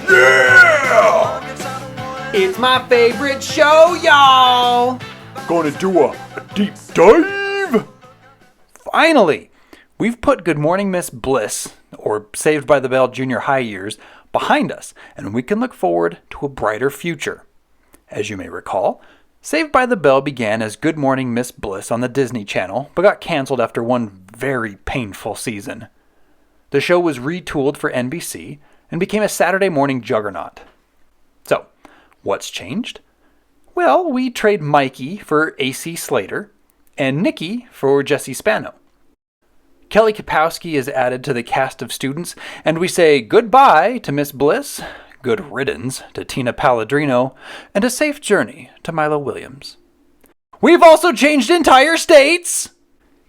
Yeah! It's my favorite show, y'all! Gonna do a deep dive? Finally! We've put Good Morning Miss Bliss, or Saved by the Bell junior high years, behind us, and we can look forward to a brighter future. As you may recall, Saved by the Bell began as Good Morning Miss Bliss on the Disney Channel, but got canceled after one very painful season. The show was retooled for NBC and became a Saturday morning juggernaut. So, what's changed? Well, we trade Mikey for AC Slater, and Nikki for Jesse Spano. Kelly Kapowski is added to the cast of students, and we say goodbye to Miss Bliss, good riddance to Tina Palladrino, and a safe journey to Milo Williams. We've also changed entire states!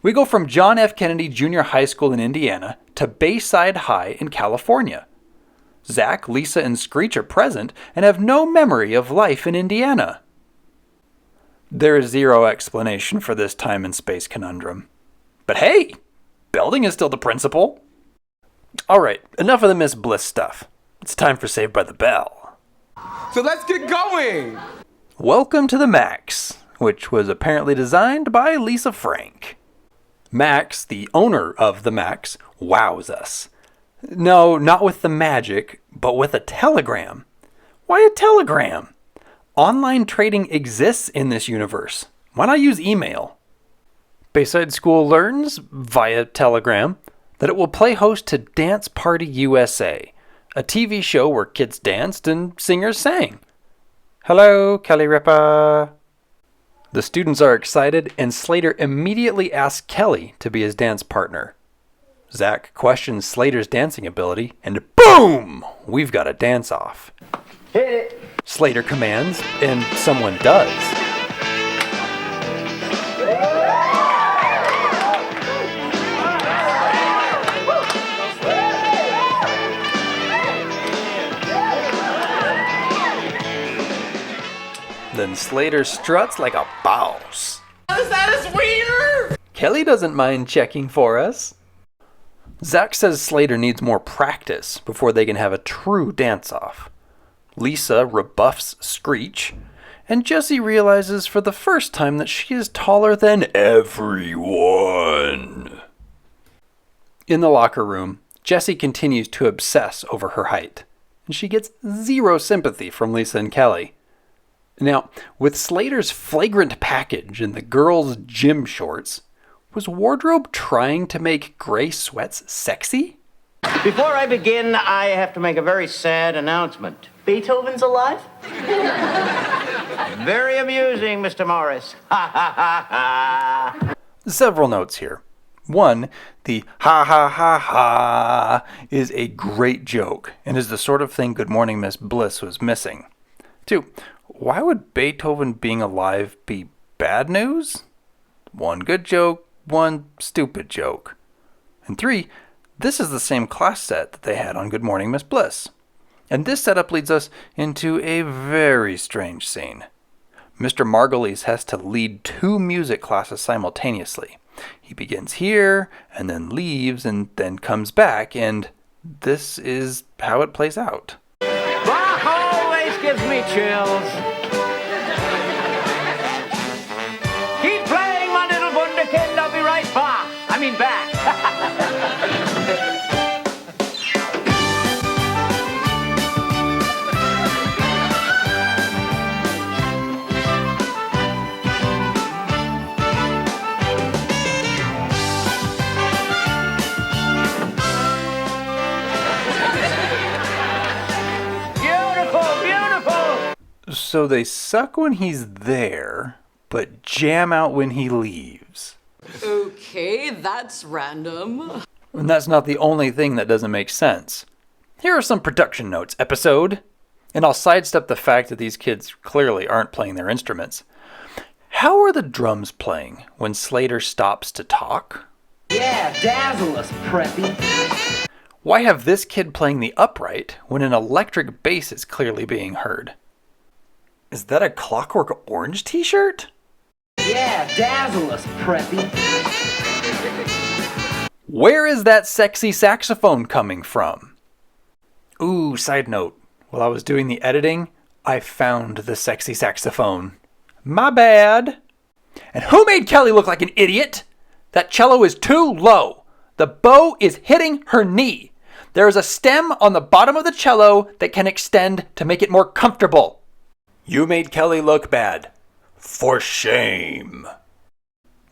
We go from John F. Kennedy Junior High School in Indiana to Bayside High in California. Zack, Lisa, and Screech are present and have no memory of life in Indiana. There is zero explanation for this time and space conundrum. But hey! Belding is still the principal. Alright, enough of the Miss Bliss stuff. It's time for Saved by the Bell. So let's get going! Welcome to the Max, which was apparently designed by Lisa Frank. Max, the owner of the Max, wows us. No, not with the magic, but with a telegram. Why a telegram? Online trading exists in this universe. Why not use email? Bayside School learns, via telegram, that it will play host to Dance Party USA, a TV show where kids danced and singers sang. Hello, Kelly Ripa. The students are excited, and Slater immediately asks Kelly to be his dance partner. Zack questions Slater's dancing ability, and boom! We've got a dance-off. Hit it! Slater commands, and someone does. Then Slater struts like a boss. Is that a sweeter? Kelly doesn't mind checking for us. Zack says Slater needs more practice before they can have a true dance-off. Lisa rebuffs Screech, and Jesse realizes for the first time that she is taller than everyone. In the locker room, Jesse continues to obsess over her height, and she gets zero sympathy from Lisa and Kelly. Now, with Slater's flagrant package and the girls' gym shorts, was Wardrobe trying to make gray sweats sexy? Before I begin, I have to make a very sad announcement. Beethoven's alive? Very amusing, Mr. Morris. Ha ha ha ha. Several notes here. One, the ha ha ha ha is a great joke and is the sort of thing Good Morning Miss Bliss was missing. Two, why would Beethoven being alive be bad news? One good joke, one stupid joke. And three, this is the same class set that they had on Good Morning Miss Bliss. And this setup leads us into a very strange scene. Mr. Margulies has to lead two music classes simultaneously. He begins here, and then leaves, and then comes back, and this is how it plays out. Bach always gives me chills. Keep playing, my little wunderkind. I'll be right back. So they suck when he's there, but jam out when he leaves. Okay, that's random. And that's not the only thing that doesn't make sense. Here are some production notes, episode. And I'll sidestep the fact that these kids clearly aren't playing their instruments. How are the drums playing when Slater stops to talk? Yeah, dazzle us, preppy. Why have this kid playing the upright when an electric bass is clearly being heard? Is that a Clockwork Orange t-shirt? Yeah, dazzle us, preppy. Where is that sexy saxophone coming from? Ooh, side note. While I was doing the editing, I found the sexy saxophone. My bad. And who made Kelly look like an idiot? That cello is too low. The bow is hitting her knee. There is a stem on the bottom of the cello that can extend to make it more comfortable. You made Kelly look bad. For shame.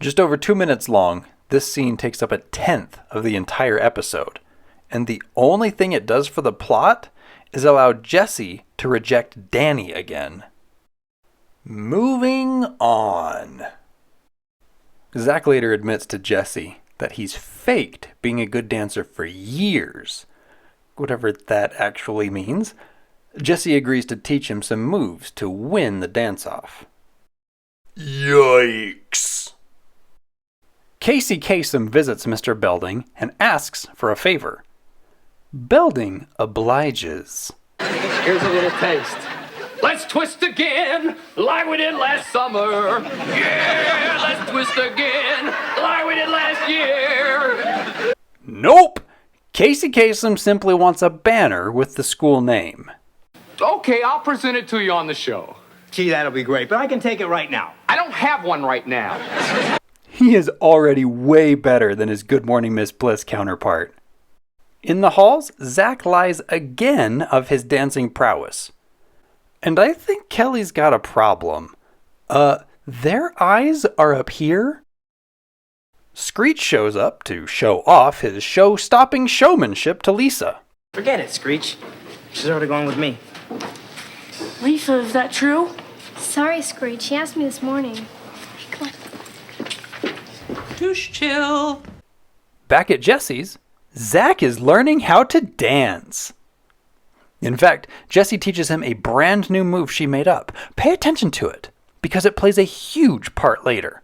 Just over 2 minutes long, this scene takes up 1/10 of the entire episode. And the only thing it does for the plot is allow Jesse to reject Danny again. Moving on. Zack later admits to Jesse that he's faked being a good dancer for years. Whatever that actually means. Jesse agrees to teach him some moves to win the dance-off. Yikes. Casey Kasem visits Mr. Belding and asks for a favor. Belding obliges. Here's a little taste. Let's twist again, like we did last summer. Yeah, let's twist again, like we did last year. Nope! Casey Kasem simply wants a banner with the school name. Okay, I'll present it to you on the show. Gee, that'll be great, but I can take it right now. I don't have one right now. He is already way better than his Good Morning Miss Bliss counterpart. In the halls, Zack lies again of his dancing prowess. And I think Kelly's got a problem. Their eyes are up here? Screech shows up to show off his show-stopping showmanship to Lisa. Forget it, Screech. She's already going with me. Lisa, is that true? Sorry, Screech. She asked me this morning. Hey, come on. Douche chill. Back at Jesse's, Zack is learning how to dance. In fact, Jesse teaches him a brand new move she made up. Pay attention to it, because it plays a huge part later.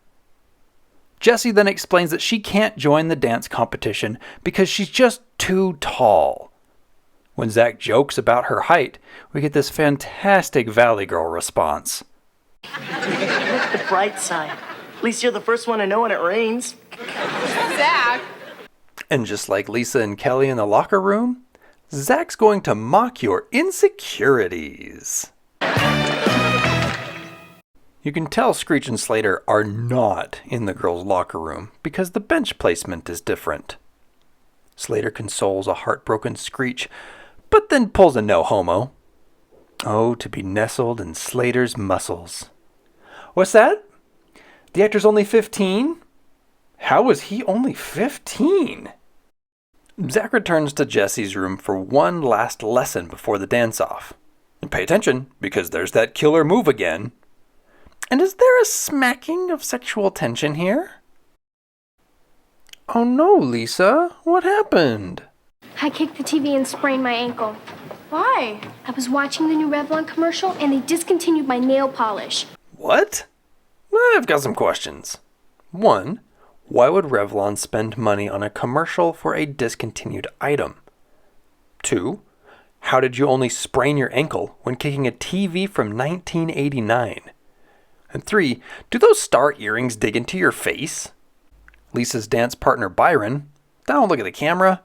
Jesse then explains that she can't join the dance competition because she's just too tall. When Zack jokes about her height, we get this fantastic Valley Girl response. Look at the bright side. At least you're the first one to know when it rains. Zack. And just like Lisa and Kelly in the locker room, Zack's going to mock your insecurities. You can tell Screech and Slater are not in the girls' locker room because the bench placement is different. Slater consoles a heartbroken Screech, but then pulls a no-homo. Oh, to be nestled in Slater's muscles. What's that? The actor's only 15? How was he only 15? Zack returns to Jesse's room for one last lesson before the dance-off. And pay attention, because there's that killer move again. And is there a smacking of sexual tension here? Oh no, Lisa. What happened? I kicked the TV and sprained my ankle. Why? I was watching the new Revlon commercial and they discontinued my nail polish. What? I've got some questions. 1. Why would Revlon spend money on a commercial for a discontinued item? 2. How did you only sprain your ankle when kicking a TV from 1989? And 3. Do those star earrings dig into your face? Lisa's dance partner Byron, don't look at the camera,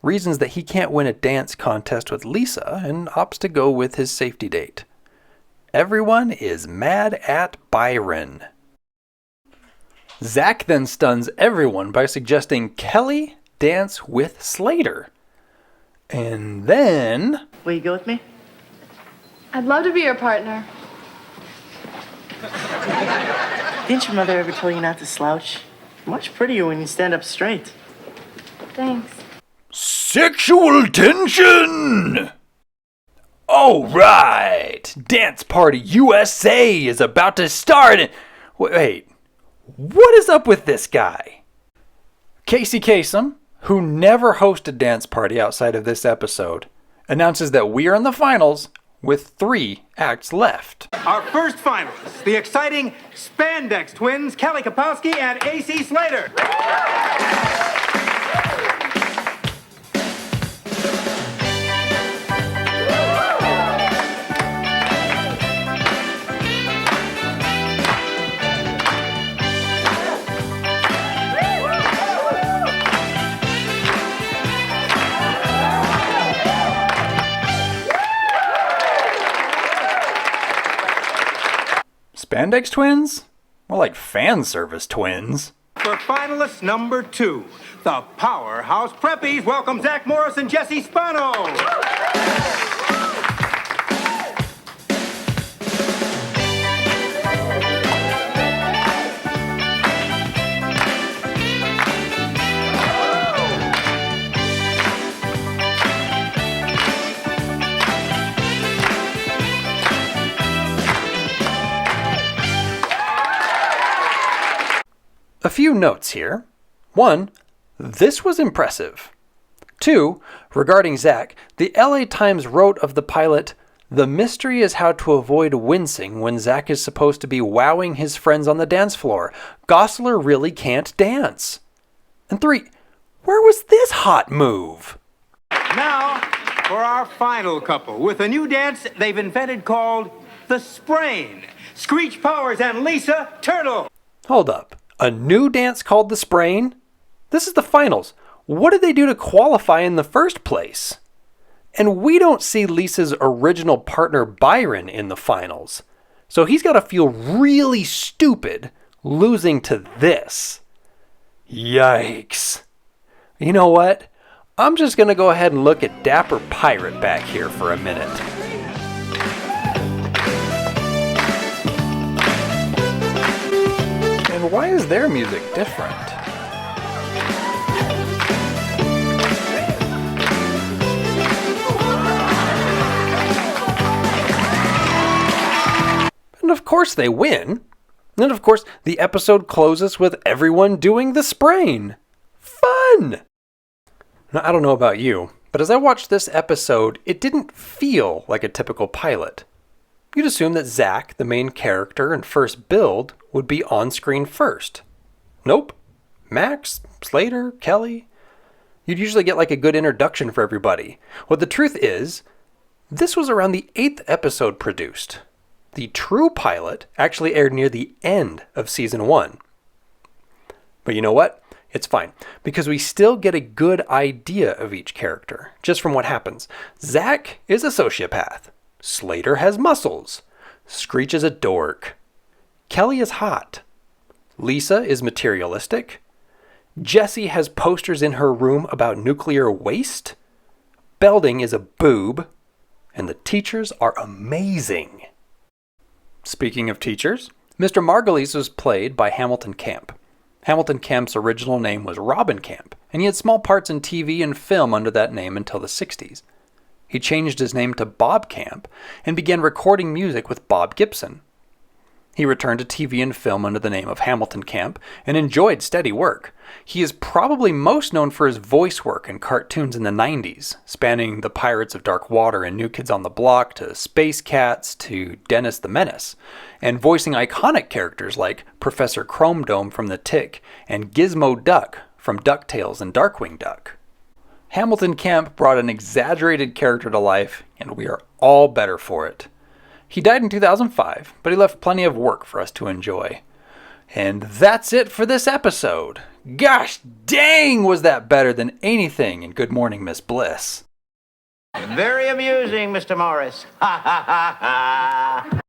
reasons that he can't win a dance contest with Lisa and opts to go with his safety date. Everyone is mad at Byron. Zack then stuns everyone by suggesting Kelly dance with Slater. And then... Will you go with me? I'd love to be your partner. Didn't your mother ever tell you not to slouch? Much prettier when you stand up straight. Thanks. Sexual tension! Alright! Dance Party USA is about to start! Wait, what is up with this guy? Casey Kasem, who never hosted Dance Party outside of this episode, announces that we are in the finals with 3 acts left. Our first finalists, the exciting Spandex twins, Kelly Kapowski and AC Slater. Spandex twins? More like fan service twins. For finalist number 2, the Powerhouse Preppies welcome Zach Morris and Jesse Spano. A few notes here. 1, this was impressive. 2, regarding Zack, the LA Times wrote of the pilot, "The mystery is how to avoid wincing when Zack is supposed to be wowing his friends on the dance floor. Gosler really can't dance." And 3, where was this hot move? Now, for our final couple, with a new dance they've invented called the Sprain. Screech Powers and Lisa Turtle. Hold up. A new dance called the Sprain? This is the finals. What did they do to qualify in the first place? And we don't see Lisa's original partner Byron in the finals. So he's got to feel really stupid losing to this. Yikes. You know what? I'm just going to go ahead and look at Dapper Pirate back here for a minute. And why is their music different? And of course they win. And of course the episode closes with everyone doing the Sprain. Fun! Now, I don't know about you, but as I watched this episode, it didn't feel like a typical pilot. You'd assume that Zack, the main character and first build, would be on screen first. Nope. Max, Slater, Kelly. You'd usually get like a good introduction for everybody. Well, the truth is, this was around the 8th episode produced. The true pilot actually aired near the end of season 1. But you know what? It's fine, because we still get a good idea of each character, just from what happens. Zack is a sociopath. Slater has muscles. Screech is a dork. Kelly is hot. Lisa is materialistic. Jesse has posters in her room about nuclear waste. Belding is a boob. And the teachers are amazing. Speaking of teachers, Mr. Margulies was played by Hamilton Camp. Hamilton Camp's original name was Robin Camp, and he had small parts in TV and film under that name until the 60s. He changed his name to Bob Camp and began recording music with Bob Gibson. He returned to TV and film under the name of Hamilton Camp and enjoyed steady work. He is probably most known for his voice work in cartoons in the 90s, spanning the Pirates of Dark Water and New Kids on the Block to Space Cats to Dennis the Menace, and voicing iconic characters like Professor Chrome Dome from The Tick and Gizmo Duck from DuckTales and Darkwing Duck. Hamilton Camp brought an exaggerated character to life, and we are all better for it. He died in 2005, but he left plenty of work for us to enjoy. And that's it for this episode. Gosh dang, was that better than anything in Good Morning, Miss Bliss. Very amusing, Mr. Morris. Ha ha ha ha.